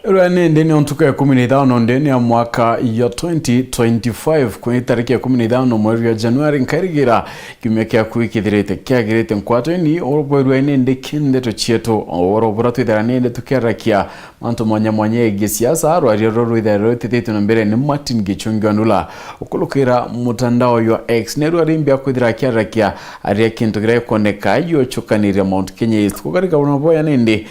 Rwanende ni ontuka ya 15 ndeni ya mwaka ya 2025 kwenye tariki ya 15 mwezi wa Januari nkarigira kimekea kuikithirete kiagirete nkwato ni orobo Rwanende kindeto chieto orobo twitharanende tukerakia manto mwanya egesiasa arwariro rwithariro titetu na mbere ni Martin Gichungwanula ukulukira mutandao ya X neru arimbia kwithira kiarakia aria kintu gira koneka yo chukanira Mount Kenya East kugarika unaboya nende.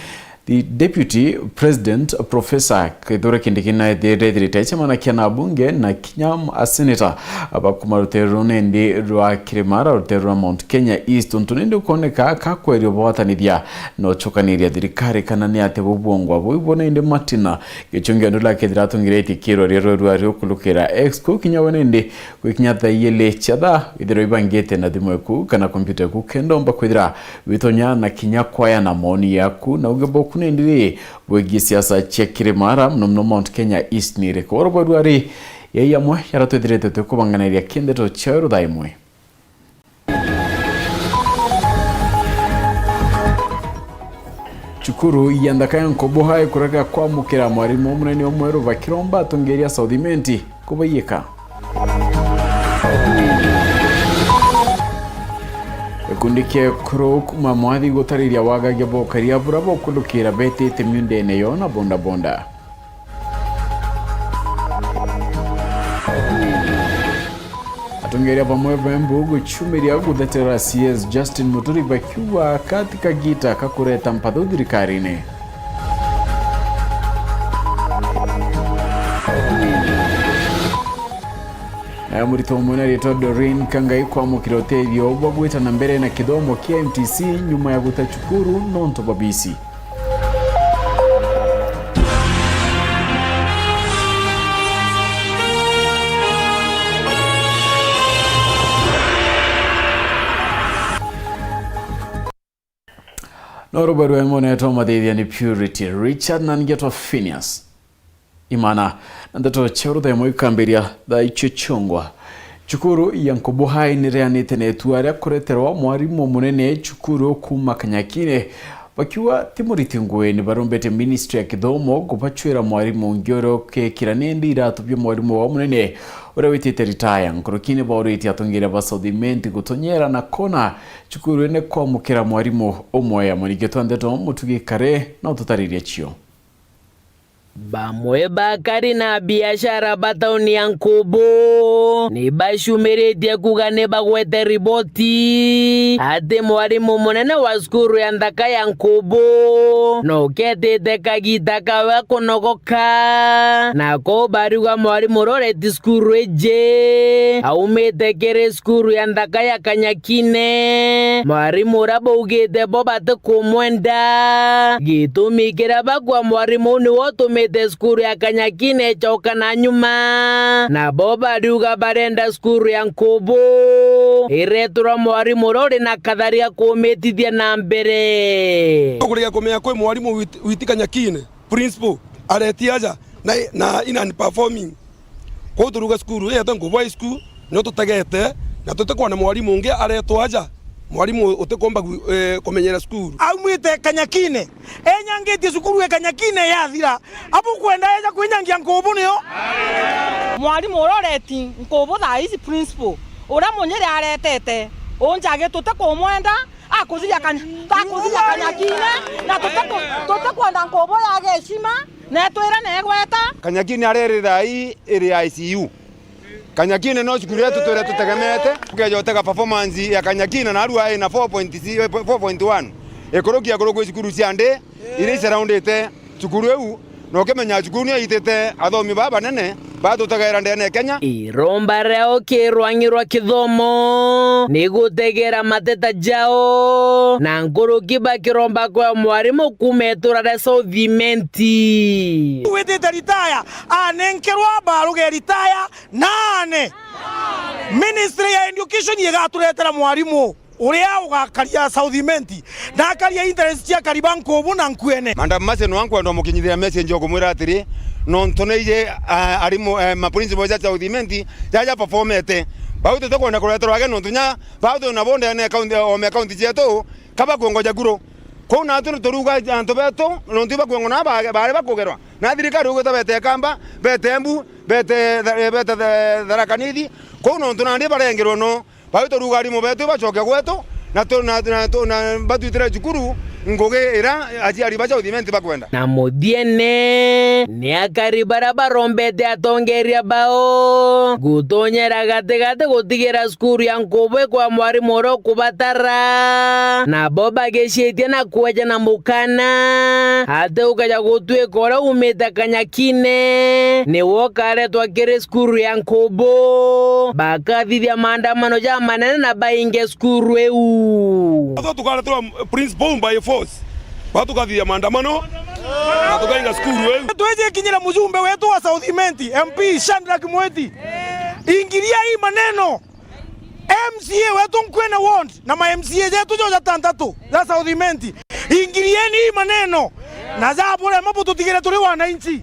The Deputy President Professor Kithure Kindiki na Retired mana kiana bunge na kinyam a senator abakumarutero nende rwa Kirimara rutero Mount Kenya East untunende koneka kakwerio bwatanithia no chokaniria thirikari kana ni ate bubongwa bwibona inde Martina Gichungwanula kithratungireti kiro rero rwa kulukira exco kinyawenende kwikinyatha yele chada ithiro ibangete na thimweku kana computer ku kendomba kwithira witonya na kinyakwaya na moni yaku na ugeboku nendire bwegi siasa chekire mara mno Mount Kenya East ni rekoro bodwari yeyamwe yaratwethirete tukubanganaria kindeto chero daimwe Chukuru yandakaya nkobohaye kurega kwa mukira mwarimu munene omweru bakiromba tungeria Southimenti kubayeka Kundike krok mamwadi gotariria wagage bokaria burabo kulukira bete temyunde neyona bonda Atungeria pamwe bembu guchumiria guthetera CS Justin Muturi bakiwa katika gita kakureta mpatho thirikarine Murito mwena rito Doreen Kangai kwa mukiroterio bagweta na mbere na kidomo kia MTC nyuma ya gutachukuru nonto babisi Norobaru emone toma dedia ni Purity Richard na ngeto Phineas Imana nandato chero da moikamberia da ichechongwa Chukuru yankobohai nireanite netuaria kureterwa mwarimu munene chukuru kuma Kanyakine bakiwa Timothy Ngweni barombete ministry ya kithomo gupachwira mwarimu ngoro ke kiranendi iratubye mwarimu wa munene ure witite retire nkorokine bauriti atongira ba Southimenti gutonyera na kona chukuru ene kwa mukira mwarimu omwe amonigeto ndeto mutugi kare na ututariria chio Bamwe bakari na biashara batauni ya Nkubu ni bashumiretie kugane bagwete riboti ate mwarimu munene wa skuru ya ndaka ya Nkubu no ketete kagita kawe kunogoka nako bariwa mwarimu roreti skuru eje aumete kere skuru ya ndaka ya Kanyakine mwarimu rabo ugete bobate kumwenda gitumikira bagwa mwarimu ni wotu mete skuru ya Kanyakine choka na nyuma na boba duga barenda skuru ya Nkubu iretura mwarimu rori na kadharia kumetithia na mbere kuria kumea kwe mwarimu witi Kanyakine principal aretiaja na ina performing ko turuga skuru ya Nkubu high school no tutagete na tutekwa na mwarimu unge aretwaja mwarimu utekomba kumenyera skuru aumite Kanyakine enyangiti skuru ya Kanyakine yathira abu kwenda eja kwinyangia Nkubu niyo mwarimu uroreti Nkubu tha ici principal ura munyere aretete onjage tutekumwenda akuzia Kanyakine na tutekwenda Nkubu ya geshima na twira negweta Kanyakine arerira iri ICU Kanyakine no skuru yetu twire tutegemete ukejoteka performance ya Kanyakine na arua na 4.1 ekorokia koroko skuru ciande ire surroundete skuru eu no kemenya skuru ni itete athomi baba nene batutagera ndene Kenya iromba reo kirwangirwa kithomo nigutegera mateta jao na ngoroki bakiromba kwa mwarimu kumetura re Southimenti witite retire anenkerwa baruge retire nane ministry ya education yegaturetera mwarimu uria ugakaria Southimenti na akaria interest ya kariba Nkubu na Nkwene manda mase no anko ndo mukinyithia message okumwira atiri no ntoneije arimo mapolisi moja Southimenti jaja performete bauto tekona kureterwa ge no tunya bauto na bonde ne account o me account jeto kaba kuongoja guro ko na tu toruga anto beto no ntiba kwengona bare bakogerwa na thirikari ugo tabete kamba bete mbu bete darakanidi ko no tunandi barengerwo no ba toruga ari mu beto bachoke gweto na batwitira cukuru ngoge era ajiari bacha udimenti bakwenda na modiene ni akari barabarombete atongeria bao gutonyera gate gutigira skuru ya Nkobo kwa mwarimu oro kubatara na boba geshetie na kueja na mukana ate ukaja gutwikora umeta Kanyakine ni wokare twakire skuru ya Nkobo bakathithia maandamano ja manene na bainge skuru eu tukara tu principal by force watu kathia maandamano na tukainga skuru wewe tuweje kinyira mjumbe wetu wa South Imenti MP Shadrack Mweti ingilia hii maneno MCA wetu Nkwena Ward na ma MCA zetu joja tantatu za South Imenti ingilieni hii maneno na za bure mapo tutigire tuli wananchi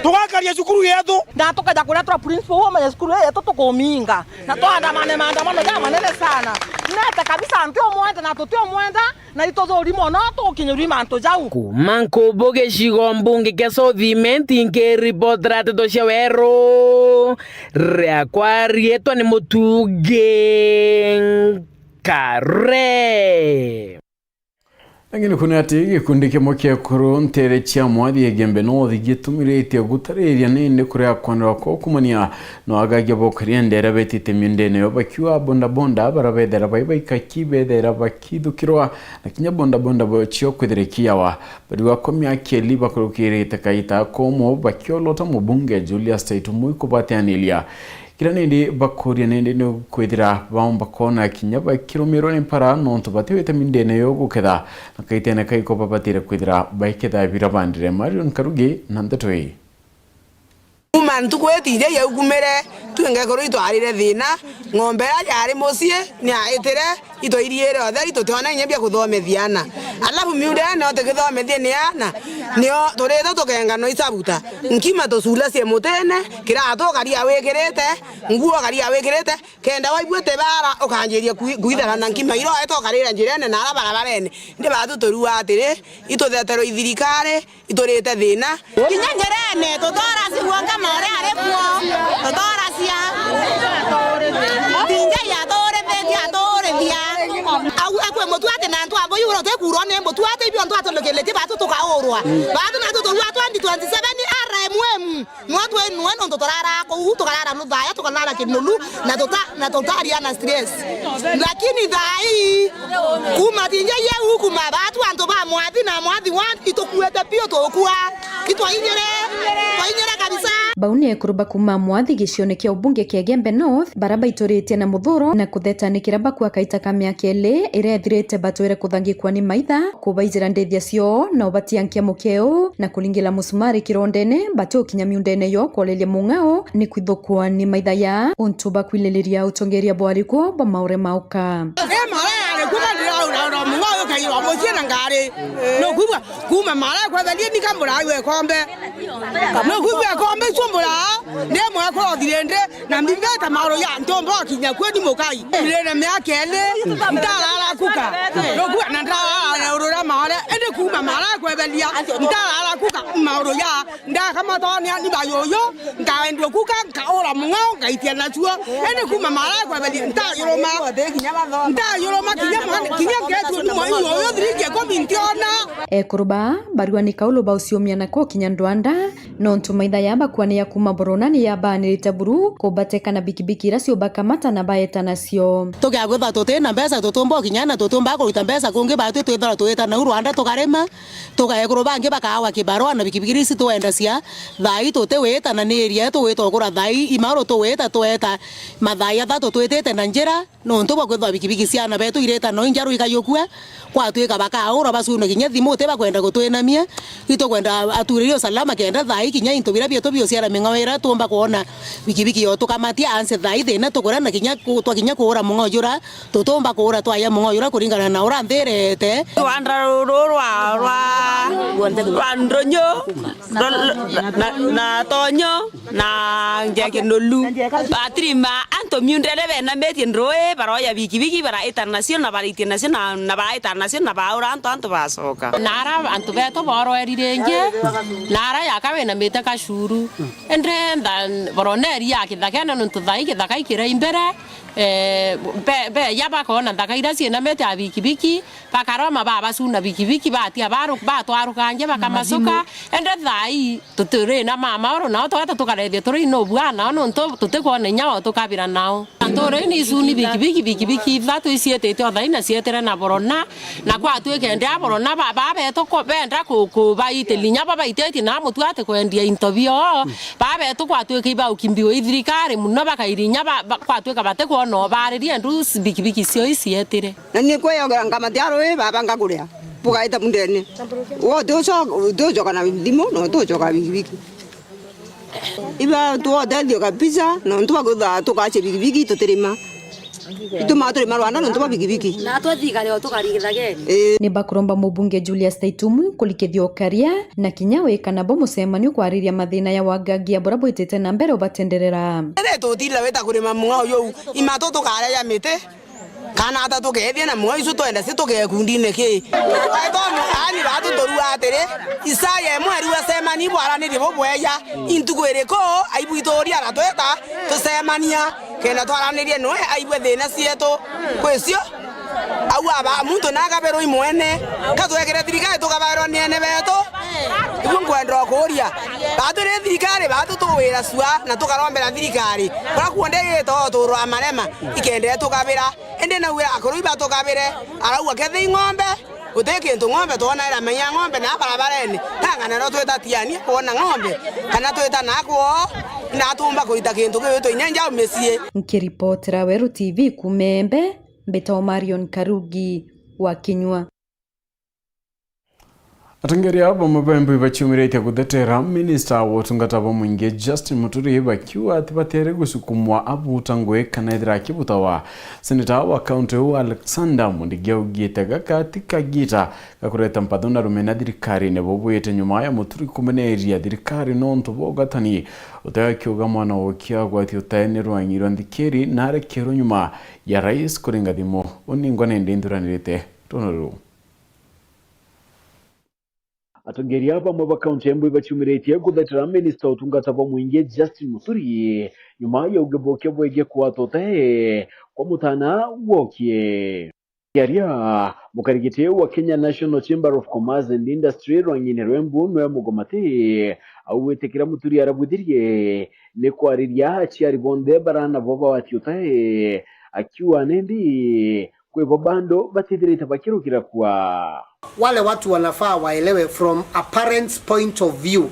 tukakaria cukuru yetu na tukaja kuletwa principal wa skuru yetu tukuminga na tuandamane maandamano ya manene sana neta kabisa antio mwenda na tutio mwenda na itozori mono tukinyuri manto jau kuma Nkobo gicigo mbunge kia South Imenti nkiripotera teto cia weru riakwa rietwa ni Mutuge Nkare. Lakini kuna ati gikundi kimwe kia kuruntere cia mwathi egembe no thigitumirite gutariria ninde kuria kwanira ko kumania no agagia bokaria ndera betite mindene yo bakiwa bonda barabethera baibaika kibethera bakithukirwa na kinya bonda bochio kwithirikia wa bari wakomia keli bakurukirite kaita komo bakiolota mubunge Julius Taitu muikubatianilia kila nindi bakoria nindi no kwithira baomba kona kinya bakiromero ni para no tubatewete mindene yo guketha nakaitene kaiko babatire kwithira baiketha birabandire Marion Karugi nandatoi Umantu kwetire yagumere twenge koro itwarire thina ng'ombe yari mucie ni aitire itoiriere otheri tutona nyebia kuthomethiana alafu miude no tukithomethie ni ana nio turete tukenga no isabuta nkima tusula cie mutene kirato karia wekirete nguo karia wekirete kenda waibwete bara ukanjiria kuithara na nkima iro eto karira njirene na ara barabarene ndi batu turua atire ituthetero ithirikare iturite thina kinyangerene tutora siwonga mare arekuo tutora cia tinga ya tore thia au akwe mutuate na ntu abo yuro te kuro ne mutuate ibyo ntu atolokelete batu tukaorwa batu na tutorwa 2027 RMM notwe no ndotorara ko utokarara no daya tukalala kinulu na totaria na stress lakini dai kuma tinga ye huku mabatu anto ba mwathi na mwathi wa itokuete pio tokua itwainyere kabisa bauni ekuruba kuma mwathi gicione kia ubunge kia Gembe North baraba itoritie na muthuro na kuthetanikira bakwa kaita kamya kele irethirite batwire kuthangikwa ni maitha kubaizira ndethia cio na ubatiankia mukeo na kulingila musumari kirondene batio kinyamiundene yo kolelia mungao ni kwithukwa ni maitha ya untu bakwililiria utongeria bwariko ba maure mauka no kuma mara kwa valia ni kambura iwe kombe no kubwa kombe sombura ne mo ko dirende na mbingata maro ya ntombo kinya kwedi mokai dirende myakele ndala kuka no kubwa na ndala urura mara ende kuma mara kwa valia ndala kuka maro ya nda kama to ni bayoyo ngaendo kuka kaora mungao ngaitia na chuo ende kuma mara kwa valia nda yoroma kinya ketu ni mo yo dirike ko mintiona ekuruba barwani kaulo bausiomia na ko kinya ndwanda no ntumaitha yaba kwani ya kuma boronani yaba nirita buru kubateka na bikibiki rasio bakamata na baeta nacio tugagutha tutena mbeca tutumba kinyana tutumba kuruta mbeca kungi batu twithara twita na Rwanda tukarema tugaekuruba ngi bakawa kibarwa na bikibiki risi tuenda cia thai tuteweta na neria tuweta kura thai imaro tuweta mathai athatu twitete na njira no ntuba kwithwa bikibiki cia na betu ireta no injaru ikayokua kwa twika bakaura basuna kinya thimu te bakwenda gutwenamia ito kwenda aturirio salama kenda thai kinya into birabio to bio cia mingawera tumba kuona bikibiki yo tukamatia anse thai thina tukura na kinya kinya kuura mungojura tutumba kuura twaya mungojura kuringana na ura nderete Rwanda Rwandronyo na tonyo na ngekenolu batrima to miundele be na meti nroe baroya biki bara international na bara international na bara international na bara anto basoka nara anto beto boro erirenge nara yakabe na meta kashuru endre ndan boroneri yakithakena nuntu thai kithaka ikira imbere be yaba kona ndakaira ciena mete abikibiki bakaroma baba suna bikibiki batia batwaru kanje bakamasuka ende thai tuture na mama oro na twata tukarethia turi no bwana no nto tutekona nyawo tukabira nao antore ni suni bikibiki thatu isietete othai na sietere na borona na kwa twekende borona baba beto ko benda ku baite linya baba iteti na mutwate kwendia interview baba beto kwa tweke ba ukimbiwe ithirikari muno bakairinya kwa tweka bate no bariria ndu bikibiki cio isietire na ni kweyogera ngamatiaro baba ngakuria bugaita mundene wo dojo kana ndimo no dojo ka bikibiki iba to dadio kabisa no ntu bagutha tukache bikibiki tutirima itumatore marwana no ntu bikibiki na twathikare tukarigithage ni bakuromba mubunge Julius Taitumu kulikithio karia na kinyawe kana bo mucemanio kwariria mathina ya wangangia bora boitete na mbere ubatenderera ere tutira weta kurima mwa yo imato tukare ya mite kana ata tukethia na mwa isu twenda si tukekundine ki aitono ani batu toru atere isaye mweri wa semani bwara ni ribo bweya intukwere ko aibuitoria na tweta tusemania kena twaranirie no aibwe thina cieto kwisio au aba muntu nakabero imwene katwekere thirikari tukabero nene beto ibu kwendro kuria bature thirikari batu tuwira swa na tukarombera thirikari kwa kuonde to turwa marema ikende tukabira ende na wira akoro iba tukabire arau akethe ng'ombe uteke ntu ng'ombe tuona ira menya ng'ombe na barabareni tangana no tweta tiania kuona ng'ombe kana tweta nakwo na tumba kuita kintu gito inyanja umesie nkiripotera Weru TV kumembe Mbeta Marion Karugi wa Kinyua Atangeria abo mabembe bachumirete kudetera minister wotungata bo mwinge Justin Muturi bakiwa atibatere gusukumwa abutangwe kanethira kibutawa senator wa county wa Alexander Mundigeu gitega katika gita gakureta mpadona rumena dirikari ne bobuyete nyuma ya Muturi kumeneria dirikari nonto bogatani utakiuga mwana wokia gwati utene rwanyiro ndikeri nare kero nyuma ya rais kurenga dimo oningwa nende nduranirete tonoro Atangeria aba mu bakaunti yembu bachumirete kudetera minister utungata bo mwinge Justin Muturi nyuma ya ugeboke bwege kwatote kwa mutana wokie yaria mukarigite wa Kenya National Chamber of Commerce and Industry rwanyine rwembu no mugomate awuwetekera Muturi arabudirie ne kwariria cyari bonde barana boba watyutaye akiwa nendi kwa bando batidirita bakirukira kwa wale watu wanafaa waelewe from a parent's point of view.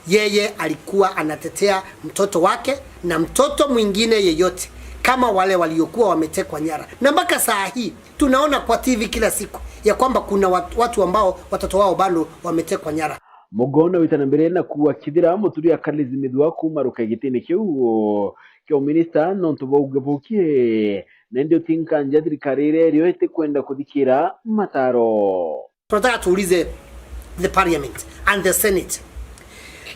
Yeye alikuwa anatetea mtoto wake na mtoto mwingine yeyote kama wale waliokuwa wametekwa nyara. Na mpaka saa hii tunaona kwa TV kila siku ya kwamba kuna watu ambao watoto wao bado wametekwa nyara. Mugona witanambere na kuwa kidira Muturi akalizimidwa kumaruka gitene cyo minister nontubo ugebukie nende utinkanja dirikari yote kwenda kudikira mataro. Tunataka tuulize the parliament and the senate.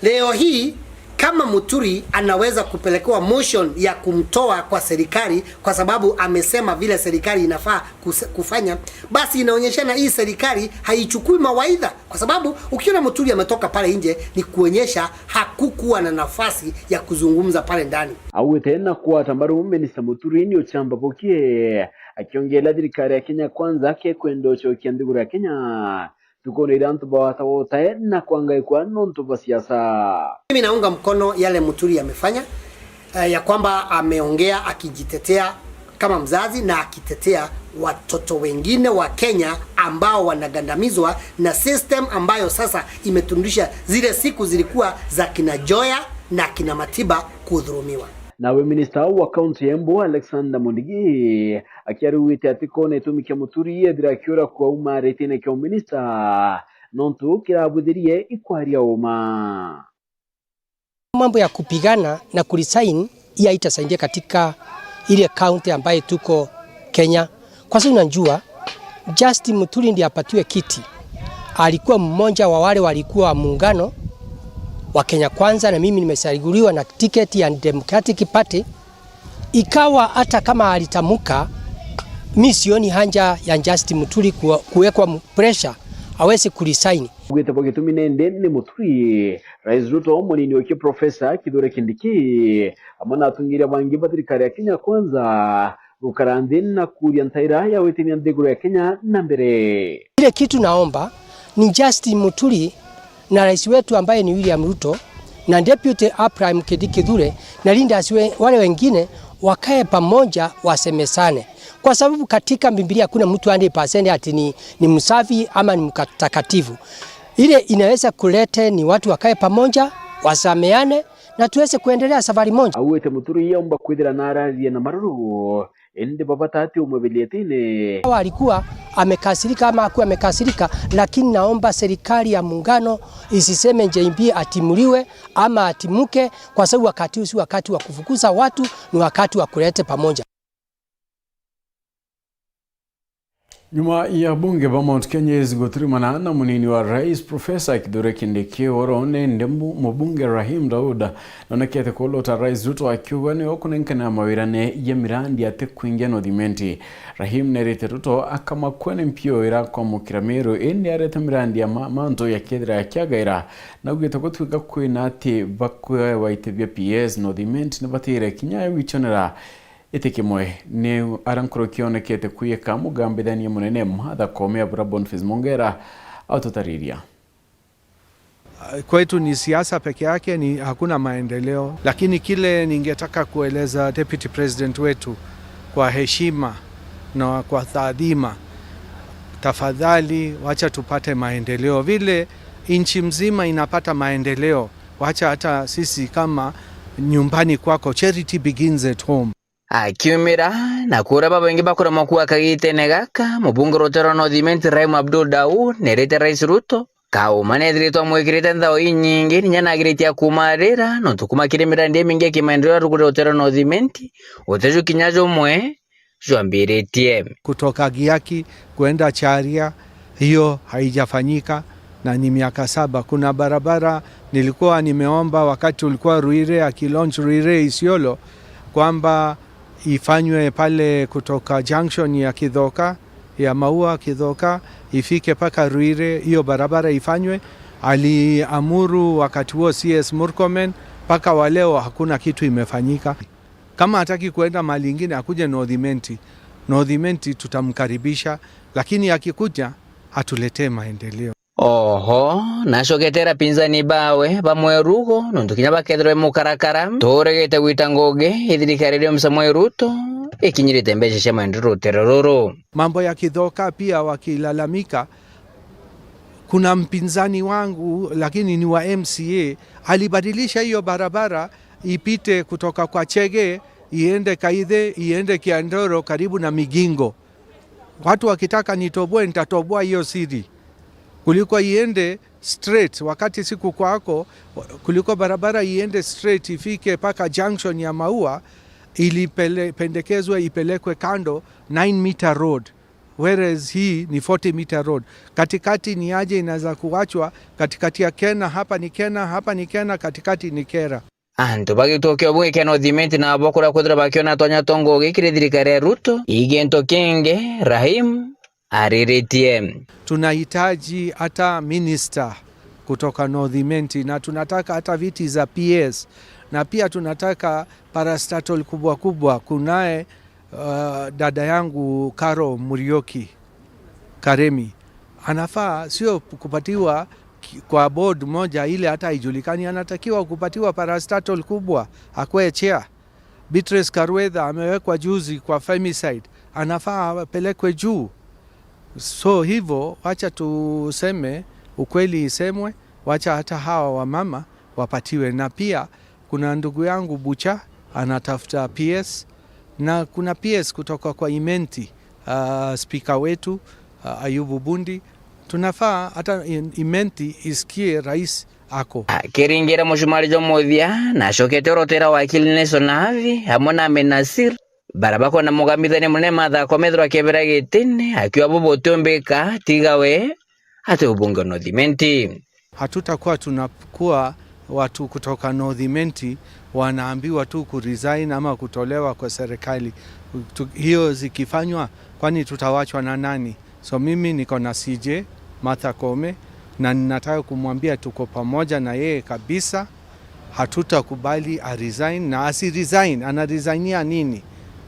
Leo hii kama Muturi anaweza kupelekewa motion ya kumtoa kwa serikali kwa sababu amesema vile serikali inafaa kufanya, basi inaonyeshana hii serikali haichukui mawaidha, kwa sababu ukiona Muturi ametoka pale nje ni kuonyesha hakukuwa na nafasi ya kuzungumza pale ndani. Awe tena kwa tambaru minister Muturi ni ochamba bokie akiongela dirikari ya Kenya kwanza ke kwendo cho kiandigura Kenya tukone irantu bawata wote na kuangaikwa nonto ba siasa. Mimi naunga mkono yale Muturi amefanya, ya kwamba ameongea akijitetea kama mzazi na akitetea watoto wengine wa Kenya ambao wanagandamizwa na system ambayo sasa imetundisha zile siku zilikuwa za kina Joya na kina Matiba kudhulumiwa. Nawe minister wa county Embu Alexander Mundigi akiaruwite atiko netumike Muturi yedirakiora kwa umarete ne kwa minister nonto kirabudirie ikwaria uma. Mambo ya kupigana na kuresign ya itasaidia katika ile county ambayo tuko Kenya, kwa sababu unajua Justin Muturi ndiye apatiwe kiti. Alikuwa mmoja wa wale walikuwa muungano wa Kenya Kwanza, na mimi nimesajiliwa na tiketi ya Democratic Party, ikawa hata kama alitamuka, mimi sioni haja ya Justin Muturi kuwekwa pressure aweze kuresign. Gwita bogitumi nende ni Muturi Rais Ruto munini wake Professor Kithure Kindiki amana atungira bangi batirikari ya Kenya Kwanza ukarandeni na kuria ntaira ya wetini ndeguru ya Kenya na mbere. Ile kitu naomba ni Justin Muturi na rais wetu ambaye ni William Ruto na Deputy Abraham Kithure na Linda wale wengine wakae pamoja wasemesane. Kwa sababu katika Biblia kuna mtu 100% ati ni msafi ama ni mtakatifu. Ile inaweza kulete ni watu wakae pamoja, wasameane na tuweze kuendelea safari moja. Awete Muturi yomba kwidira narazi na maruru ende babatati umabilietine. Alikuwa amekasirika ama hakuwa amekasirika, lakini naomba serikali ya muungano isiseme JB atimuliwe ama atimuke, kwa sababu wakati si wakati wa kufukuza watu, ni wakati wa kuleta pamoja. Nyuma ya bunge ba Mount Kenya zigotrimana na munini wa rais Professor Kithure Kindiki orone ndembu mubunge Rahim Dauda nonekete kolota rais Ruto akiugane okunenkana mawirane ya mirandi ate kuingia nodhimenti. Rahim nerete Ruto akamakwane mpio ira kwa mukiramero ende arete mirandi ya manto ya kedra ya kiagaira na ugete kutwika kwina ati bakwe waitebya PS nodhimenti nabatire kinyayo wichonera Itikimwe ni arankuro kionekete kuyeka mugambithani ya munene mhatha komea Boniface Mongera autotariria. Kwetu ni siasa peke yake, ni hakuna maendeleo, lakini kile ningetaka kueleza Deputy President wetu kwa heshima na kwa taadhima, tafadhali wacha tupate maendeleo vile nchi mzima inapata maendeleo. Wacha hata sisi kama nyumbani kwako, charity begins at home. Akiumira na kura babengi bakora makua kagitene gaka mubunge rotero nodhimenti Rahim Abdul Daud nerete rais Ruto kauma dirito mwekirite ndao inyingi nyana agiritia kumarira no tukumakire mirandi mingi kimaendeleo ruguru rotero nodhimenti otejo kinyajo mwe jwambiretie kutoka Giaki kwenda Charia, hiyo haijafanyika na ni miaka 7. Kuna barabara nilikuwa nimeomba wakati ulikuwa Ruire akilaunch Ruire Isiolo kwamba ifanywe pale kutoka junction ya Kidhoka ya Maua Kidhoka ifike paka Ruire, hiyo barabara ifanywe. Aliamuru wakati huo CS Murkomen, paka waleo hakuna kitu imefanyika. Kama hataki kuenda mahali ingine akuje Nodhimenti tutamkaribisha, lakini akikuja atuletee maendeleo. Oho, nashoketera pinzani bawe bamwerugo nondukinya bakedro mukarakara toregete witangoge idhirikarire msamwe Ruto ikinyirite mbeshe shema ndiro terororo. Mambo ya Kidhoka pia wakilalamika, kuna mpinzani wangu lakini ni wa MCA alibadilisha hiyo barabara ipite kutoka kwa Chege iende Kaithe iende Kiandoro karibu na Migingo. Watu wakitaka nitoboe nitatoboa hiyo siri kuliko iende straight wakati siku kwako, kuliko barabara iende straight ifike paka junction ya Maua pendekezwe ipelekwe kando 9 meter road, whereas hii ni 40 meter road. Katikati ni aje inaweza kuachwa katikati ya Kena, hapa ni Kena, hapa ni Kena, katikati ni Kera. Anto bagi tokyo bunge keno dhimenti na abokura kudra bakiona tonya tongo gikire dirikare Ruto igento kenge Rahim ariretie. Tunahitaji hata minister kutoka Nodhimenti na tunataka hata viti za PS na pia tunataka parastatal kubwa kubwa. Kunaye dada yangu Karo Murioki Karemi, anafaa sio kupatiwa kwa board moja ile hata haijulikani, anatakiwa kupatiwa parastatal kubwa akwe chair. Beatrice Karwetha amewekwa juzi kwa femicide, anafaa apelekwe juu. So hivyo wacha tuseme ukweli isemwe, wacha hata hawa wamama wapatiwe. Na pia kuna ndugu yangu Bucha anatafuta PS na kuna PS kutoka kwa Imenti, speaker wetu Ayubu Bundi. Tunafaa hata Imenti isikie rais ako. Kiringira mushumari jomothia na shokete rotera wakili Nelson Navi hamona amenasir barabako na mugambithani munene matha komethro kebera gitine akiwa bobotombeka tigawe hata ubunge Nodhimenti. Hatutakuwa tunakuwa watu kutoka Northimenti wanaambiwa tu kuresign ama kutolewa kwa serikali. Hiyo zikifanywa, kwani tutawachwa na nani? So mimi niko na CJ Martha Koome na ninataka kumwambia tuko pamoja na yeye kabisa. Hatutakubali resign, na resign, ana resignia nini?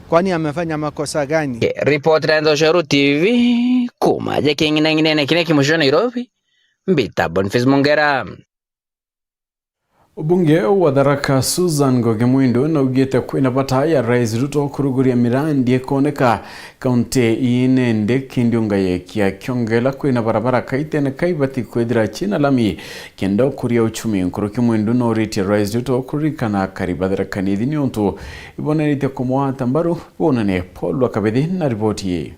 Kwani amefanya makosa gani? Report Rando Sharu TV kumaje kingine kine kimusho Nairobi Mbita Boniface Mongera. Ubunge wa Tharaka Susan Ngugi Mwindu na ugete kwina bata ya Rais Ruto kuruguria mirandi ekoneka kaunti inende kindiunga yekia kiongela kwina barabara kaitene kaibati kwedira china lami kendo kuria uchumi Ngugi Mwindu no riti Rais Ruto kurikana karibadira kanidi nyonto ibonanite kumwata mbaru bonane Paul Wakabedi na ripoti ye.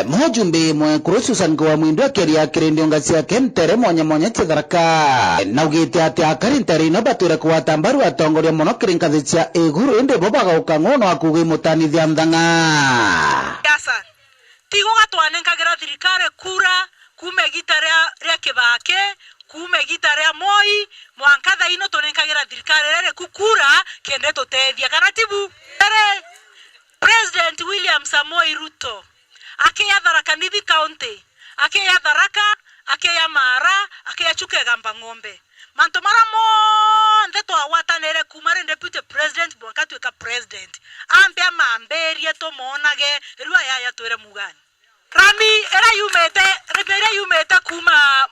Mhojumbi mwe Susan Ngugi Mwindu akeria kirindiunga cia kentere mwanya Tharaka na ugite ati akarintari no batura kwata mbaru atongoria muno kirinkathi cia iguru inde bobaga ukangono akugi mutanithia mthanga yasa tigo gatwanenkagira thirikari kura kume gitare ria Kibaki kume gitare Moi mwankatha ino tonenkagira thirikari rere kukura kende tutethia karatibu President William Samoei Ruto akeya Tharaka Nithi County, akeya Tharaka, akeya Mara, akeya Chukegamba Ng'ombe. Manto mara monde to awatanere kumare deputy president bwakatu ka president. Ambe amamberie to monage riwa yaya twere mugani. Rami era yumete kuma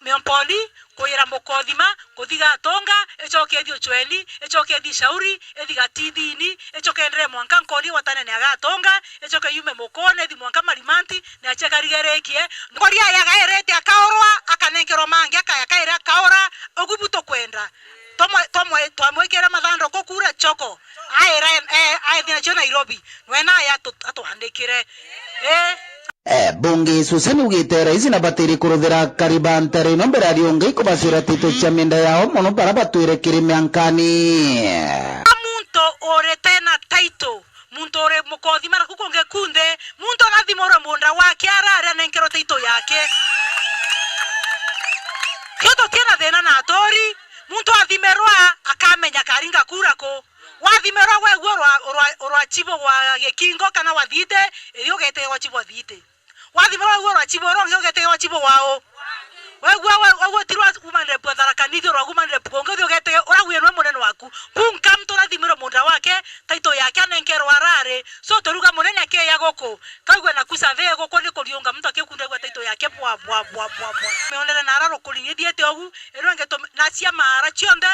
Miompoli koyera Mokodhima kothiga Tonga echoke dio Chweli echoke di Shauri ediga Tidini echoke ndre Mwanka Nkoli watane ne aga Tonga echoke yume Mokone di Mwanka Malimanti na cheka rigerekie ngoria yaga erete akaorwa akanenkero mange akaya kaora ogubuto kwenda twamwekera mathando kokura choko aithina cho Nairobi wena ya atuhandikire Bunge Susan ugite Rais na batiri kuruthira kariba ntare no mbere arionge kubasura tito cha minda yao mono para batwire kirimiankani muntu ore tena taito muntu ore Mukodhima na kukonge kunde muntu nathimora munda wake arare nenkero taito yake kyoto tena thena na atori muntu athimerwa akamenya karinga kurako wathimerwa we orwa chibo wa Gekingo kana wathite irio gete wa chibo thite wathimerwa we orwa chibo ro gete wa chibo wao we tirwa kumande Tharaka Nithi ro kumande Pongo dio gete ora wirwe munene waku punka mtu nathimero munda wake taito yake anenkero arare so toruga munene ake ya goko kagwe na kusave goko ni kuriunga mtu akekunda gwa taito yake bwa meonera na araro kulinyediete ogu eronge to na cia Mara chionde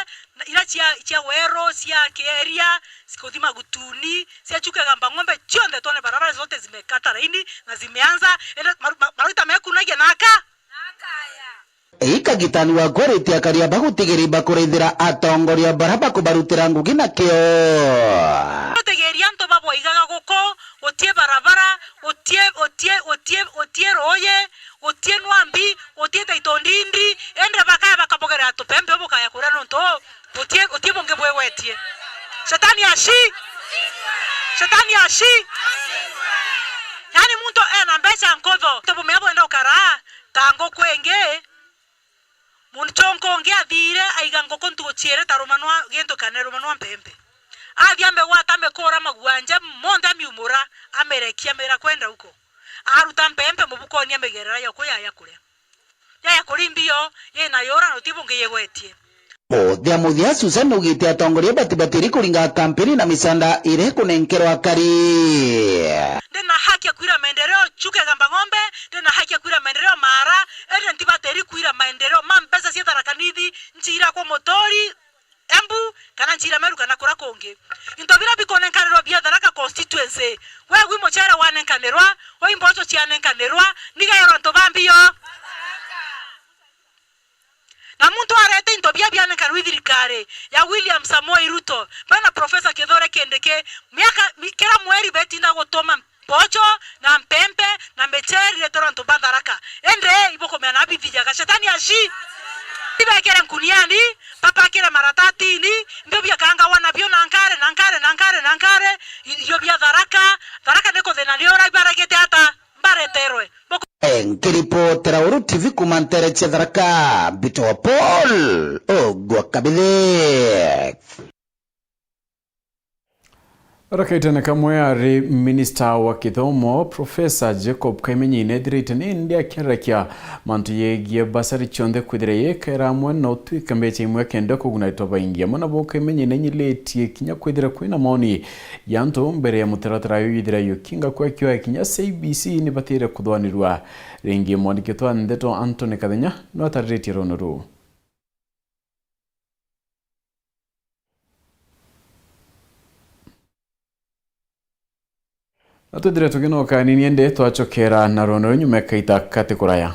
ira cia Wero cia Keria Sikothima Gutuni cia Chukegamba Ng'ombe chionde tone barabara zote zimekata laini na zimeanza maruta mekunagia naka Ikagitani wa goreti akaria bagutigiri bakurithira atongoria baraba kubarutira Ngugi na kio tegeria nto babo igaga goko otie barabara otie roye otie nwambi otie taito ndindi ende bakaya bakabogera tupembe bokaya kurano nto otie bonge bwewetie shetani ashi yani muntu ena mbesa nkovo tobo mebo enda okara tango kwenge munchonko nge athire aiga ngoko ntugochiere taromanwa gento kaneromanwa mpembe athiambe watambe kora magwanje monde miumura amerekia mera kwenda huko aruta mpembe mubukoni amegerera yako yaya kulimbio yena yora no tibonge yegwetie Muthia Susan ugite atongoria batiri kuringa kampeni na misanda ire kunenkerwa akari ndena haki ya kuira maendeleo Chukegamba Ng'ombe ndena haki ya kuira maendeleo Mara ende ntibateri kuira maendeleo mambesa cia Tharaka Nithi nchira kwa motori Embu kana nchira Meru kana kura konge intobira bikonenkanirwa bia Tharaka constituency we gwi mochera wanenkanirwa we imbocho cianenkanirwa nigayero ntobambio na muntu arete intobia biane kanwi thirikari ya William Samoei Ruto bana Professor Kithure Kindiki miaka kila mweri betinda gutoma pocho na mpempe na mecheri retoro ntoba Tharaka ende iboko mena bithija gashetani ashi ibekere nkuniani papa kile maratatini ndio bia kanga wana bio nankare iyo bia Tharaka neko thena liora ibaragete ata mbareterwe nkiripotera Uru TV kumantere Tharaka Bito Paul Ogwakabithe Rakaitana kamwe ari Minister wa Kithomo Professor Jacob Kaimenyi nedirite nindi akirakia mantu yegie basari chonde kwithire kera mwana utwika mbeche imwe kenda kuguna itoba ingia mwana bo Kaimenyi nenyiletie kinya kwithire kwina maoni yanto mbere ya mutaratara yithira yo kinga kwa kiwa kinya CBC ni batire kuthwanirwa rengi mwandikitwa Ndeto Anthony Kathenya no atariti ronuru Atudire tuginoka ni niende twachokera na rono nyume kaita katekuraya.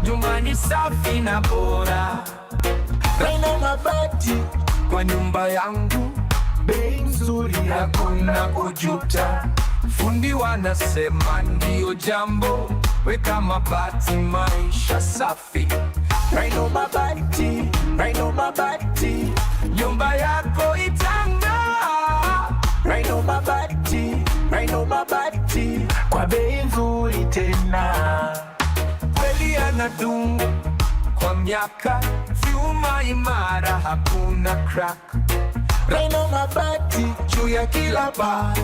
Nyumbani safi na bora. Raino mabati kwa nyumba yangu, bei nzuri hakuna kujuta. Fundi wanasema ndio jambo, weka mabati maisha safi. Raino mabati, nyumba yako itang'aa. Raino mabati, kwa bei nzuri tena. Kweli yanadumu kwa miaka, vyuma imara hakuna crack. Raino mabati juu ya kila paa,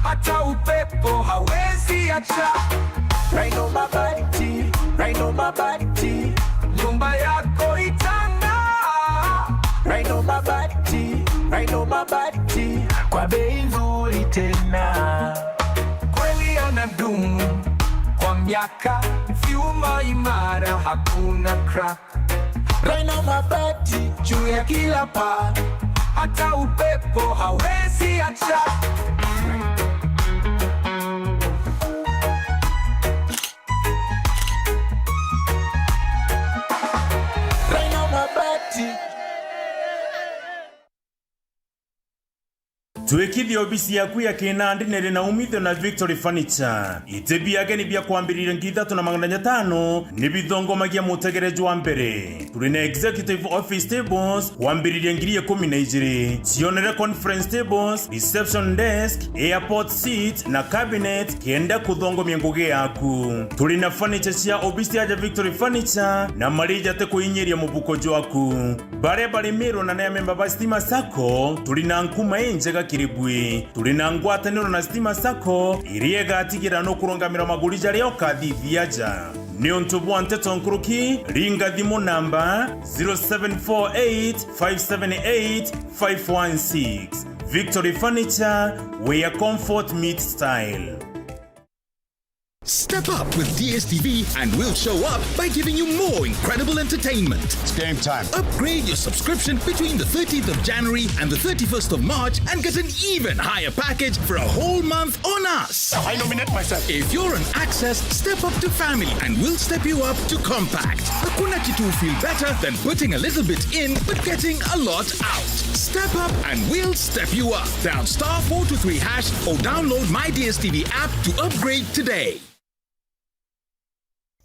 hata upepo hawezi acha. Raino mabati, nyumba yako itang'aa. Raino mabati, kwa bei nzuri tena. Kweli yanadumu kwa miaka, vyuma imara hakuna crack. Raino mabati juu ya kila paa, hata upepo hawezi acha. Tuwekithia obisi yaku ya Kinandi nere na umithio na Victory Furniture. Itebi yake ni bia kuambirira ngithatu na 500 ni bithongomagia mutegerejo wa mbere. Turi na executive office tables kuambirira ngiri 12. Cionere conference tables, reception desk, airport seat na cabinet kenda kuthongomia ngugi yaku. Turi na furniture cia obisi ya Victory Furniture na marija te kuinyeria mubuko waku. Bare mero na ya member ba Stima Sacco turi na nkuma enjega kiribwe. Turi na ngwataniro na Stima Sacco iriega atigira no kurongamira magurija leo kadhithiaja. Nionto Nteto Nkuruki ringa thimo namba 0748578516. Victory Furniture, where comfort meets style. Step up with DSTV and we'll show up by giving you more incredible entertainment. It's game time. Upgrade your subscription between the 13th of January and the 31st of March and get an even higher package for a whole month on us. I nominate myself. If you're on Access, step up to Family and we'll step you up to Compact. Hakuna kitu feel better than putting a little bit in but getting a lot out. Step up and we'll step you up. Dial *423# or download my DSTV app to upgrade today.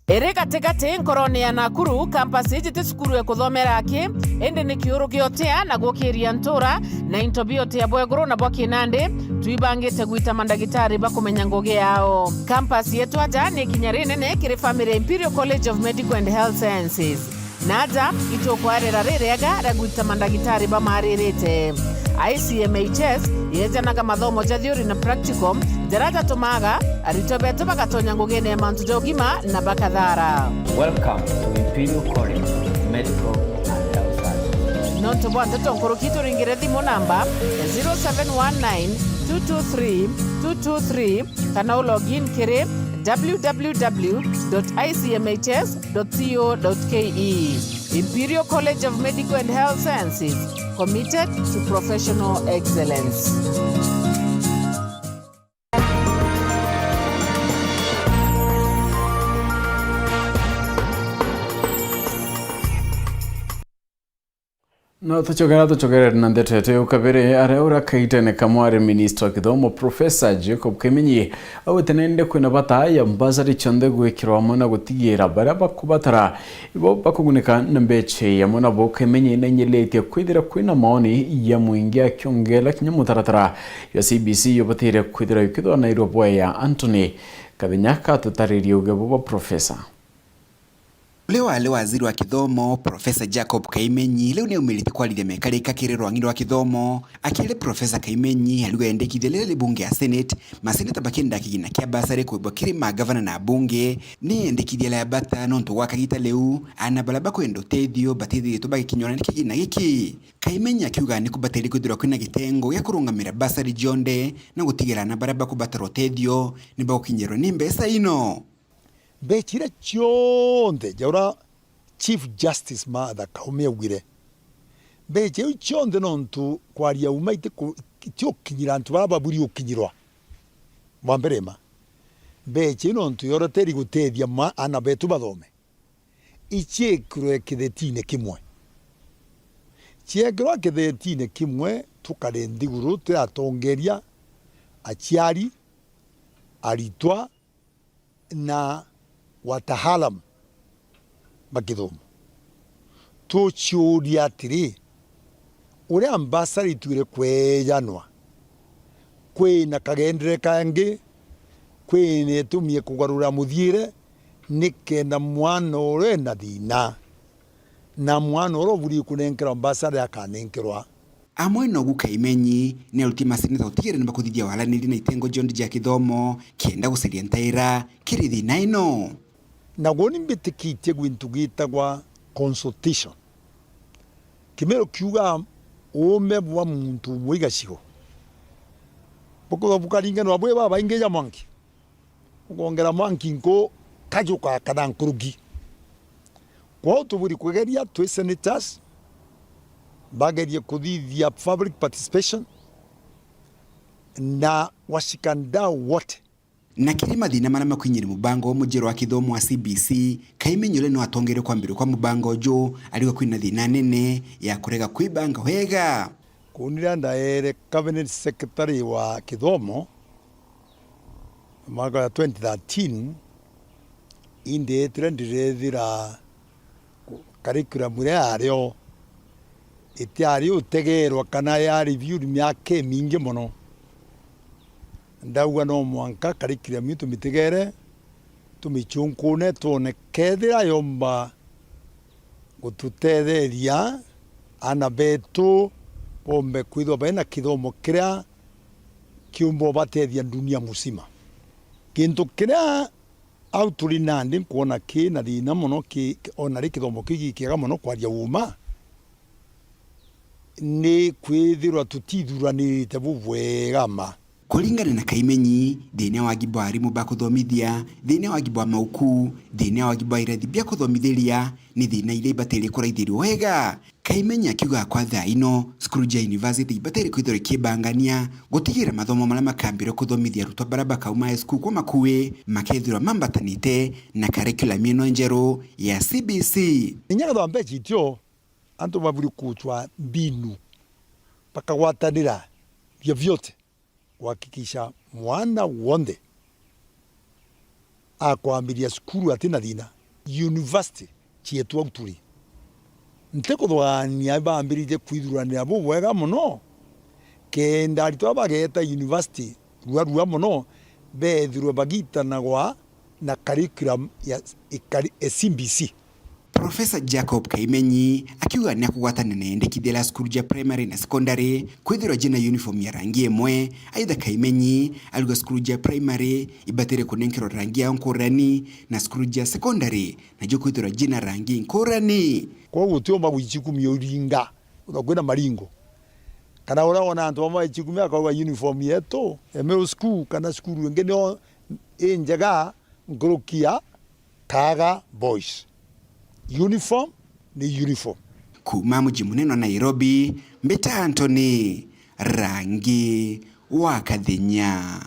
Ere katikati nkoroni ya Nakuru campus ijite sukuru ya kuthomera aki ende ni kiuru giotea na gukiria ntura na intobio tia Bweguru na Kinandi tuibangite gwita mandagitari bakumenya ngugi yao. Campus yetu aja ni kinyarine ne kiri Family Imperial College of Medical and Health Sciences. Naja itokwarera rerega ragwita mandagitari bamaririte. ICMHS yejanaga mathomo ja theory na practical daraja tumaga aritobeto bagatonya ngugene mantu jogima na bakathara. Welcome to Imperial College of Medical and Health Sciences. Nonto Nteto Nkuruki turingire thimo namba 0719223223 kana login kire www.icmhs.co.ke. Imperial College of Medical and Health Sciences, committed to professional excellence. No tuchogera na ndetete ukabere areura kaitene kamware minister wa kithomo Professor Jacob Kaimenyi awetenende kwina bataya mbazari chonde gwikirwa mona gutigira bara bakubatara ibo bakugunika nambeche ya mona bo Kaimenyi nenyelete kwidira kwina maoni ya muingia kyongela kinyamutaratara ya CBC yobatire kwidira yukidwa Nairobi ya Anthony Kabinyaka tutaririo ugebo Professor. Leo waziri wa kithomo Professor Jacob Kaimenyi leo ni umiliti kwa lile mekarika kirero wangindo wa kithomo akile Professor Kaimenyi aliwe endekithele bunge ya Senate maseneta bakenda kigina kia basare kwa kirima governor na bunge ni endekithele ya bata nonto wakagita leo ana balaba kwendo tedio batithio tobaki kinyona kigina giki Kaimenyi akiuga ni kubateri kudura kwina gitengo ya kurungamira basari jonde na gutigera na baraba kubataro tedio ni bakinyero nimbesa ino Bechira chonde jaura Chief Justice Martha Koome ugire beche chonde nontu kwaria umaite kyo kinyira ntu baba buri ukinyirwa mwamberema beche nontu yoroteri gutethia ma ana betu bathome ichekro ekidetine kimwe chiekro ekidetine kimwe tukare ndiguru tiratongeria achiari aritwa na watahalam bakithomo tuchuria atiri uri ambasari tuire kwejanwa kwina kagendere kangi kwine tumie kugarura muthiire nikenda mwana ore na thina na mwana oro buri kunenkera ambasari akanenkerwa amwe no Kaimenyi ne ultima seneta utigere na bakuthithia walaniri na itengo jondi ja kithomo kienda guceria ntaira kirithi naino na goni mbitikitie gwintugita gwa consultation kimero kiuga ome bwa muntu mwigashigo boko bukaringa no abwe baba ingeja mwanki ukongera mwanki nko kajuka kadan kurugi kwa tuburi kwegeria twe senators bageria kuthithia public participation na washikanda wote na kirima thina marama kwinyira mubango mujero wa kithomo wa CBC Kaimenyi no atongere kwambirwa kwa mubango jo aliwe kwina thina nene ya kurega kwibanga wega kunira ndaere cabinet secretary wa kithomo mwaka 2013 inde trendithira curriculum ario itiari utegerwa kana ya review myake mingi muno ndauga no mwanka curriculum itu mitegere tumichunkune tone kethira yomba gututetheria ana betu pombe kwithwa bena kithomo kiria kiumbo batethia dunia musima kintu kiria au turi nandi kuona ki na thina muno ki ona kithomo kigi kiega muno kwaria uma ni kwithirwa tutithuranite bubwega ma kulingana na Kaimenyi thina wa gibari mubakuthomithia thina wa gibwa mauku thina wa gibwa irathi bia kuthomithiria ni thina ile ibateri kuraithirio wega Kaimenyi akiuga kwa thaa ino Scrooge University ibateri kwithore kibangania gutigira mathomo mara makambire kuthomithia rutwa baraba kauma school kwa makuwe makethirwa mambatanite na curriculum ino njeru ya CBC inyaga thombe chitio antu baburi kutwa mbinu pakawatanira vyovyote kuhakikisha mwana wonde akwambiria skuru atina thina university chietu auturi nteko thwania bambirije kwithuranira bo wega muno kenda arito bageta university ruarua muno bethirwe bagitanagwa na curriculum ya CBC Professor Jacob Kaimenyi akiuga ni akugwatana na endekithia skuru ja primary na secondary kwithirwa jina uniform ya rangi emwe aidha Kaimenyi aluga skuru ja primary ibatere kunenkero rangi ya nkorani na skuru ja secondary na jo kwithirwa jina rangi nkorani kwa gutio magwichikumi uringa utakwenda maringo kana uraona antu bamwe chikumi akauga uniform yeto emero school kana skuru ngene enjaga ngorokia kaga boys uniform ni uniform kuma mji munene wa Nairobi Mbeta Anthony rangi wa Kathinya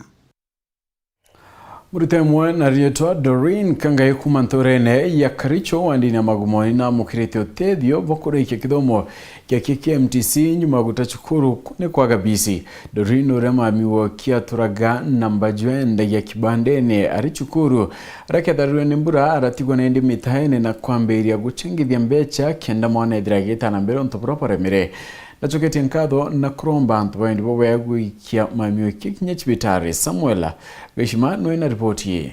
Murutemwe na rietwa Doreen Kangai kumantorene ya Karicho wandini amagumoni na mukirete otedio bokureikia kithomo kia KMTC nyuma gutachukuru kune kwa gabisi. Doreen urema miwo kia turaga namba juende ya kibandene arichukuru raketharwe nimbura aratigwa na indi mithaene na kwamberia guchengithia mbecha kenda mwana idrageta na mbere ntopropore mire. Nachoketi nkatho na kuromba antubaindi bobe guikia mamio kikinya chibitari. Samuela Geshima nwena ripoti ye.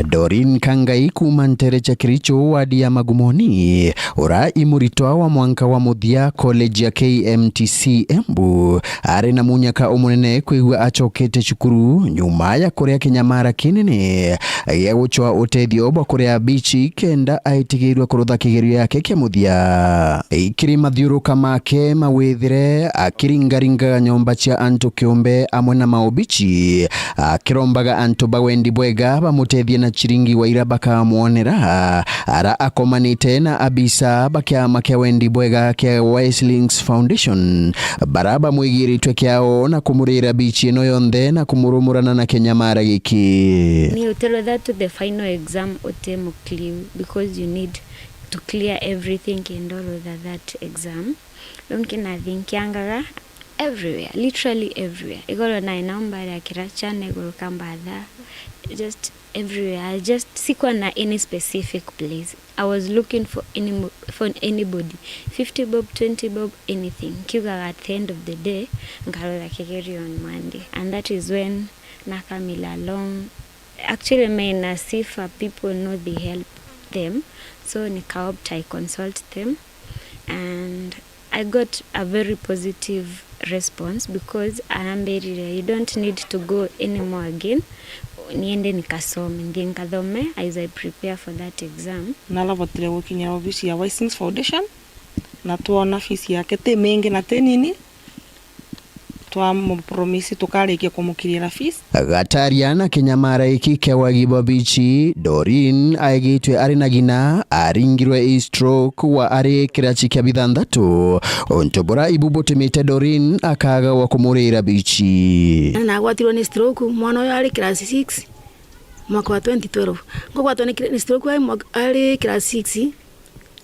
Doreen Kangai kumantere cha Kericho wadi ya Magumoni ora imuritwa wa mwanka wa muthia college ya KMTC Embu are na munyaka omunene kwigwa achokete cukuru nyuma ya korea Kinyamara kinene ya guchwa utethio bwa korea bichi kenda aitigirwa kurutha kigerio yake kia muthia ikiri mathiuruka make mawithire akiringaringa nyomba cia antu kiumbe amwe na maubichi akirombaga antu bawendi bwega bamutethie na chiringi wa ira bakamuonera ara akomanite na abisa bakiama kia wendi bwega kia Weslings Foundation baraba mwigiritwe kiao na kumurira bichi ino yonthe na kumurumurana na Kinyamara giki. Ni utelo that to the final exam otemo clear because you need to clear everything and all of that exam. Yonkina thinkianga everywhere, literally everywhere. Igoro na inaomba ya kiracha negoro kambadha just everywhere. I just sikuwa na any specific place. I was looking for anybody. 50 bob, 20 bob, anything. Kiuga at the end of the day, ngalola kigeri on Monday. And that is when nakamila along. Actually, my nasifa people know they help them. So nikaopt, I consult them. And I got a very positive response because you don't need to go anymore again. Niende nikasome ndiye nikathome as I prepare for that exam. Nalavotire working ya ofisi ya Weslings Foundation na tuona ofisi yake te mengi na te nini promisi tukarikia kumukirira fees. Gataria na Kinyamara iki kewa gibabichi Doreen aigitwe ari nagina aringirwe stroke wa ari kirachi kia bithandatu ontobora ibubutimite Doreen akaga wa kumurira bichi na agwatirwo ni stroke mwana uyu ari class 6 mwaka wa 2012 ngogwatwo ni stroke ari class 6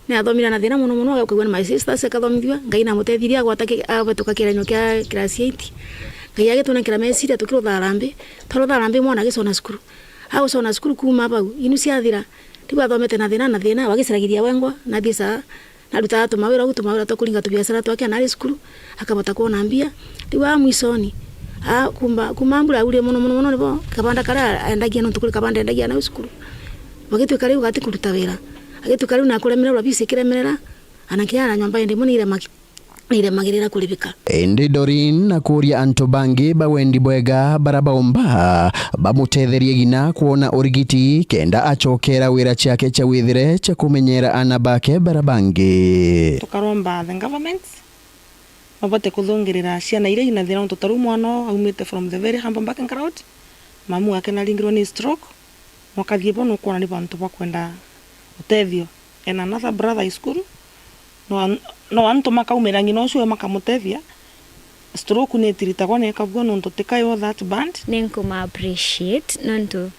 na athomira na thina muno agakugwa na my sisters akathomithwa ngai na mutethiria gwatake abatuka kiranyo kia class 8 ngai agetuna kira meciria tukiro tharambe mwana gicona cukuru agocona cukuru kuma bau inu ciathira tibu athomete na thina wagisiragiria wengwa na thisa na ruta tumawira tukuringa tubiacara twake na cukuru akabota kuona mbia tibu amwisoni kumambura uri muno nibo kabanda kara endagia no tukuri kabanda endagia na cukuru bagitwe kariu gati kuruta wira agetu kariu na kuremerera bisi kiremerera anakiana nyamba ende munire magirira kulibika ende Doreen na kuria anto bangi bawendi bwega barabaomba bamutetherie gina kuona urigiti kenda achokera wira chake cha withire cha kumenyera anabake barabangi tukaromba the government mabote kuthongirira ciana ire ina thina tutaru mwana aumite from the very humble back and crowd mamu yake na lingirwo ni stroke mwakathie bono kuona ni bantu bakwenda utethio and another brother is school no anto makaumira ngino ucio makamutethia stroke ni tiritagwa ne kabwa no totekayo that band ninkuma appreciate nonto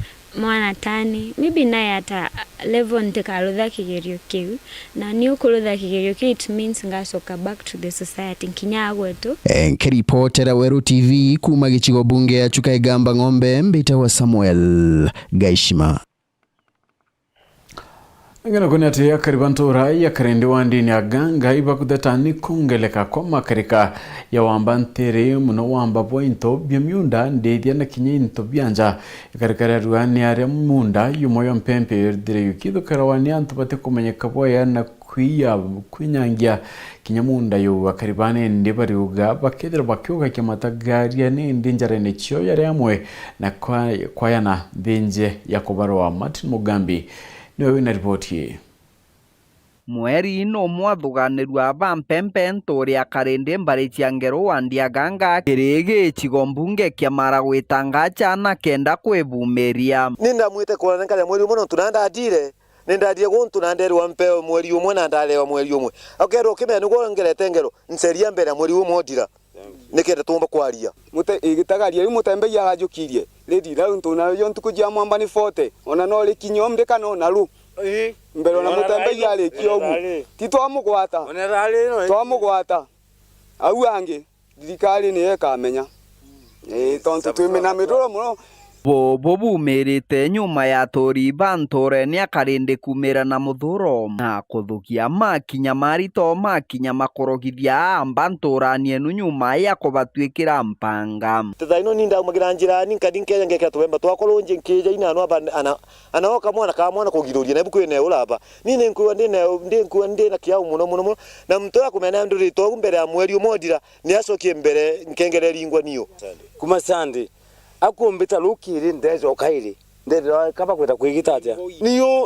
mwana tani maybe naye ata level ntekarutha kigerio kiu na ni ukurutha kigerio kiu it means ngacoka back to the society nkinya gwetu nkiripotera Weru TV kuma gichigo bunge ya Chukaigamba Ng'ombe mbita wa Samuel Gaishima. Ngana kunyati ya karibantura ya karende wandini ya ganga iba kudetani kungeleka kwa makarika ya wambantere muno wamba pointo bia miunda ndethia na kinye into bianja ikarikara ruani ya munda yumoyo mpempe yerdire yukido karawani antupate kumenyeka boya na kwinyangia kinyamunda yu akaribane ndibari uga bakedera bakyuga kimatagaria ni ndinjare ne chyo yare amwe na kwa yana dhinje ya kubarwa Martin Mugambi niwe na ripoti. Mweri no mwathuganirwa bampempe ntori akarende mbari cia ngero wandia ganga kirigi chigombunge kia mara gwitangacha na kenda kwebumeria ninda mwite kuona kale mweri umwe tunanda dire nenda die guntu nanderwa mpeo mweri umwe na ndalewa mweri umwe akero kimenya ngo ngerete ngero nseria mbere mweri umwe odira nikenda tumba kwaria igitagaria yu mutembe ya gajukirie lady na untu na yo ntuku ya mwamba ni 40 ona no le kinyo mde kana na ru mbere na mutembe ya le kiogu ti twamugwata twamugwata au ange thirikari ni ekamenya tontu twimena midoro muno bobo bumirite nyuma ya toriba ntore ni akarinde kumira na muthuro na kuthukia makinya marito makinya makorogithia amba ntoranie nu nyuma ya kubatwikira mpanga thaino ni ndaumagira njira ni nkadinke ngekera twemba twakorwo nje nkija ina no anaoka mwana ka mwana kugiruria na buku ene uraba nini nkuwa ndi na kiau muno na mtora kumena nduri to mbere ya mweri umodira ni acokie mbere nkengereri ingwa niyo kuma sande akumbita lukiri ndezo kairi ndero kaba kweta kwigitatia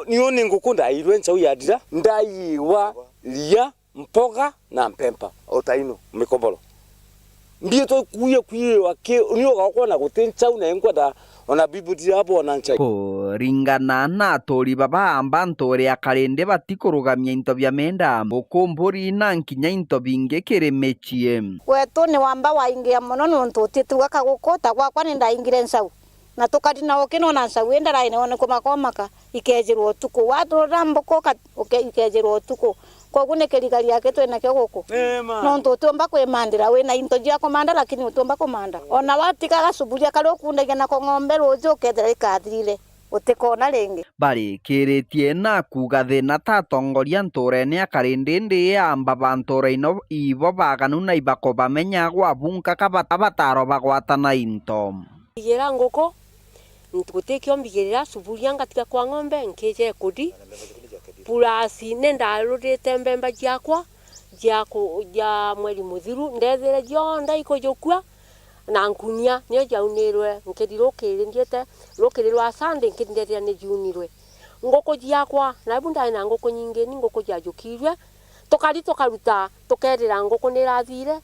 niyo ningukunda irwe nsau yadira ndayiwa lia mpoga na mpempa otaino mikombolo mbie to kuye wake niyo gakona gutinchau na enkwada ona bibuti hapo ona nchai ringana na tori baba amba ntore akarinde batikurugamia into bya menda mukumburi na nkinya into binge kiremechie wetu ni wamba waingia muno ni untu tituga gukota gwakwa ni ndaingire nsau na tukati na okino na nsau enda raine one kumakomaka ikejirwo tuku watu rambuko ikejirwo tuku kogu ne kerikali yake twena kyo guku no ntu tumba kwimandira we na into jya komanda lakini utumba komanda ona watika gasuburia karo kundaga na ng'ombe rojo kethera ikathirire utikona ringi bari kiritie na kuga thina ta tongoria ntore ni akarinde ndi amba bantore ino ibo baganu na ibako bamenya gwa bunka kabataro bagwatana into igira ngoko ntugutekyo mbigirira suburia ngatika kwa ng'ombe nkeje kudi purasi nenda rudete mbemba jakwa ja mweri muthiru ndethire jonda ikojokua na nkunia nyo jaunirwe nkidirokire ndiete rokirirwa sande nkindethia ni junirwe ngoko jakwa na bunda na ngoko nyinge ni ngoko jajukirwe tokari tokaruta tokerera ngoko nirathire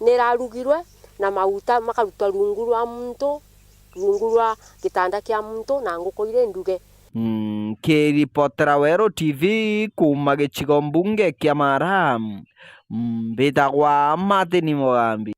nirarugirwe na mauta makaruta rungurwa muntu rungurwa kitanda kya muntu na ngoko ile nduge Kiripotera Wero TV kuma gĩcigo mbunge kĩa Mara mbĩtagwa Martin Mugambi.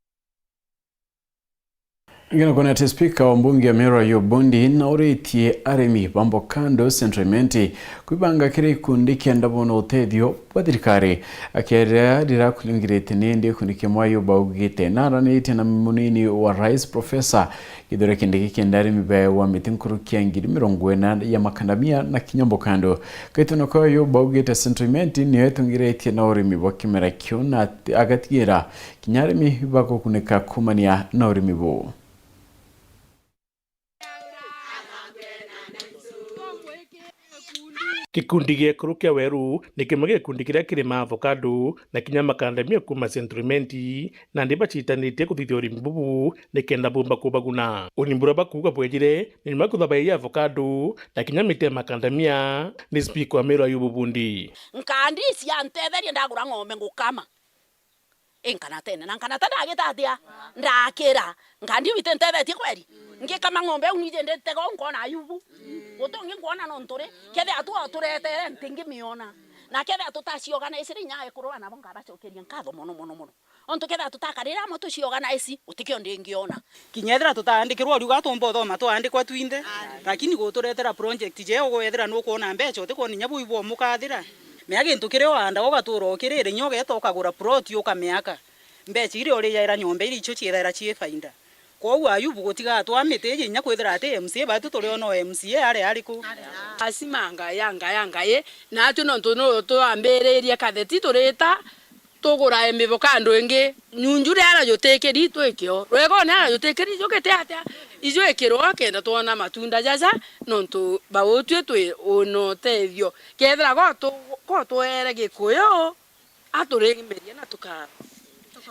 Ngina kuna speaker wa mbunge ya Meru Ayub Bondi na uretie aremi bambo kando sentrementi kwibanga kire ikundi kienda bono utedio wa thirikari akera dira kulingirete nende kundi kimwa Ayub augite naranite na munini wa rais professor Githore Kindiki kiendari mibaye wa mitinkuru kiangiri mirongwena ya makandamia na kinyambo kando kaitono kwa Ayub augite sentrementi niyo etungirete na uremi wa kimera kyo na agatigira kinyaremi bako kuneka kumania na uremi bo. Kikundi gĩkũrũ kĩa Weru nĩ kĩmwe gĩa gĩkundi kĩrĩa kĩrĩma avocado na kinya makandamia kuma sentrementi na ndĩ bacitanĩtie kũthithia ũrĩmi bubu nĩkenda bumba kũbaguna ũnimbura bakuga bwejire nĩ makuthabaia avocado na kinya mĩtĩ ya makandamia nĩ speaker wa Meru Ayub Bondi nkandi cia ntetheria ndagũra ng'ombe ngũkama nkana tene na nkana tena agĩtatia ndakĩra nkandi wite ntethetie kweri ngikama ng'ombe unije ndetego nkona Ayubu utongi ngona no ntore kethe atu aturetere ntingi miona na kethe tutacioganize nya ekurwa nabo ngabacokeria nkatho muno onto kethe tutakarira mo tucioganize utikio ndingiona kinyethera tutandikirwo riuga tumbo thoma twandikwa twinde lakini guturetera project je ugwethera no kuona mbeca utiko ni nyabu ibo mukathira meage ntukire wanda ugatura ukirire nyoge etokagura plot ukamiaka mbeca ire uri yaira nyombe iri icho ciethera cie fainda kwa Ayubu gutiga twamite nya kwethera ate MC batu turi ono MCA ari ku asimanga yanga ye na atu no to ambereria katheti turita tugura emivokando ingi nyunjure ara yotekeri twekio rwego na ara yotekeri jokete ate ijo ekero akenda tuona matunda jaja nonto bawotwe twe ono tethio kethera go to ere gikuyo aturengemeria na tuka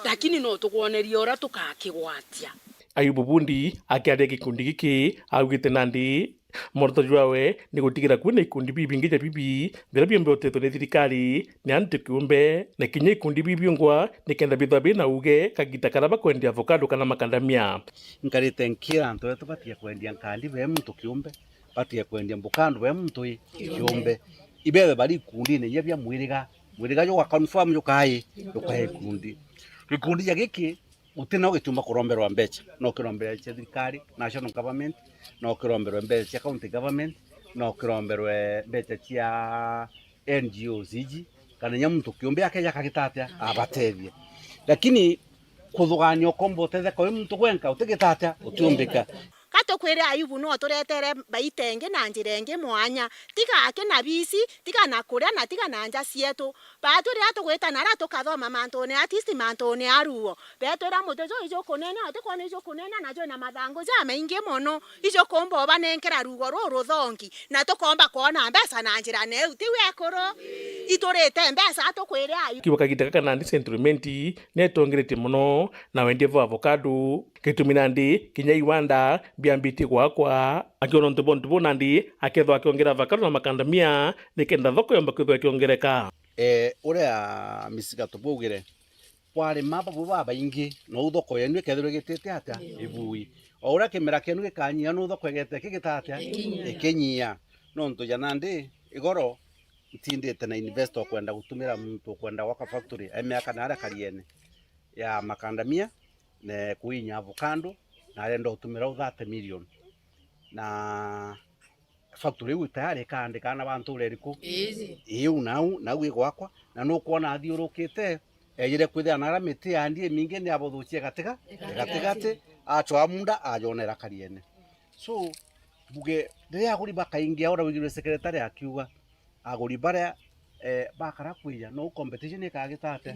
lakini no tukuoneria ora tukakigwatia Ayub Bondi akiaria gikundi giki augite nandi morto jwawe ni gutigira kwina ikundi bibingi ja bibi bira biombe oteto ne thirikari ni ante kiumbe na kinya ikundi bibiongwa ni kenda bithabe na uge kagita karaba kwendia avocado kana makandamia nkarite nkira nto yetu batie kwendia nkandi be mtu kiumbe batie kwendia mbukando be mtu kiumbe ibebe bali kundi ne yebya mwiriga yo confirm yo kai kundi gikundi ya giki utina ugitumba kuromberwa mbeca no kiromberwa thirikari national government no kiromberwa mbeca county government no kiromberwa mbeca cia NGOs iji kana nyamuntu kiumbe akeja kagitatia abatethie lakini kuthuganio kombo tetheka muntu gwenka utigitatia utiumbika katokwire Ayubu no turetere baitenge na njirenge mwanya tiga ake na bisi tiga na kuria na tiga na nja cietu baturi atugwita na ratukathoma mantone artist mantone aruo betwira mutejo ijo kunena atikone ijo kunena na jo na mathango ja maingi muno ijo kombo banenkera rugo ruru thongi na tukomba kuona mbesa na njira ne utiwe koro iturite mbesa atukwire Ayubu kiboka gitaka Nandi Settlement netongerete muno na wendevo avocado kituminandi kinya iwanda biambiti gwakwa akiona ntubontubo Nandi akethwa akiongera avocado na makandamia nikenda thoko yomba kwithwa kiongereka uria misiga tubugire kwari maba buba baingi no thoko yenu ikethirwe gitete ata ibui ora kimera kenu gikanyia no thoko gete kigitata ikinyia no ntuja Nandi igoro itindite na investor kwenda gutumira muntu kwenda waka factory emiaka na ara kariene ya makandamia ne kuinya avocado na arenda gutumira 30 million na factory yu tayari kaandika na bantu reriku iu nau igwakwa na no kuona athiurukite ejire kwithia na ramiti andie mingi ni abothucie gatigati achwa munda ajonera kariene so buge ria aguri bakaingia ora wigire secretary akiuga aguri baria bakara kuija no competition ikagitate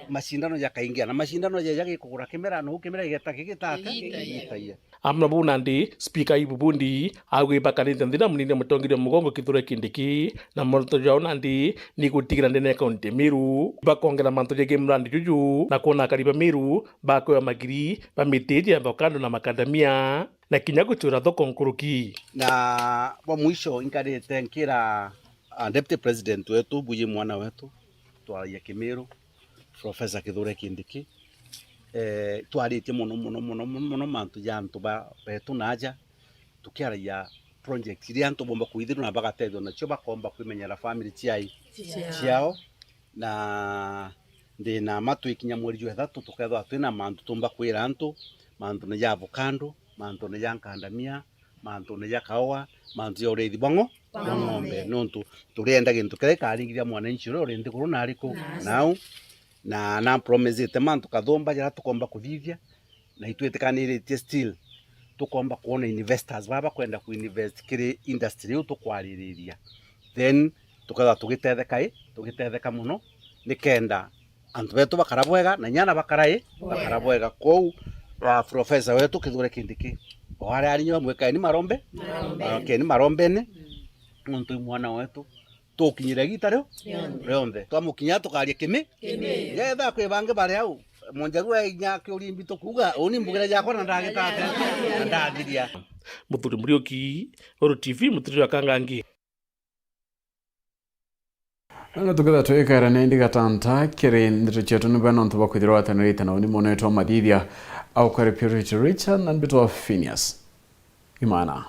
mashindano yakaingia na mashindano yagikugura kimera no kimera igetakigitate gitaia amna bu Nandi speaker Ibubundi agwe bakanite ndina munine mutongire mugongo kithure kindiki na morto jao Nandi ni gutigira ndene kaunti Miru bakongera manto je game Nandi juju na kuona kariba Miru bako ya magiri bamiteje avocado na makadamia na kinya gutura thoko nkuruki na wa mwisho inkarete nkira Deputy President wetu Buyi mwana wetu twaria Kimiru Professor Kithure Kindiki twaritie muno mantu ya antu betu naja tukiaria project iria antu bomba kuithirwa na bagatethwo na cio bakomba kwimenyera family ciao na ndina matu ikinya mweri wa 3 tukethwa twina mantu tumba kwira antu mantu ne ya avocado mantu ne ya nkandamia mantu ne ya kawa mantu ya ureithi bongo ng'ombe nontu turienda gintu kire karingiria mwananchi uri ndi kuru na ariku nau na promise te mantu kathomba jara tukomba kuthithia na itwetikaniritie still tukomba kuona investors baba kwenda ku invest kire industry yu tukwariria then tukatha tugitetheka muno nikenda antu betu bakarabwega na nyana bakarabwega kou professor wetu Kithure Kindiki wale alinyo mweka ni marombe ni marombene muntu mwana wetu tukinyire gitaro rionde twamukinya tukaria kimi yetha kwi bange bari au monjaru nya kiurimbi tukuga uni mbugire yakwa na ndagitate na ndathiria Muthuri Muriuki Oro TV muthuri wa Kangangi na tukatha twekara na gatanta kire ndire chetu ni bana ntuba kwithirwa atanirite na uni mona etwa mathithia au kare Purity Richard na mbitwa Phineas Imana.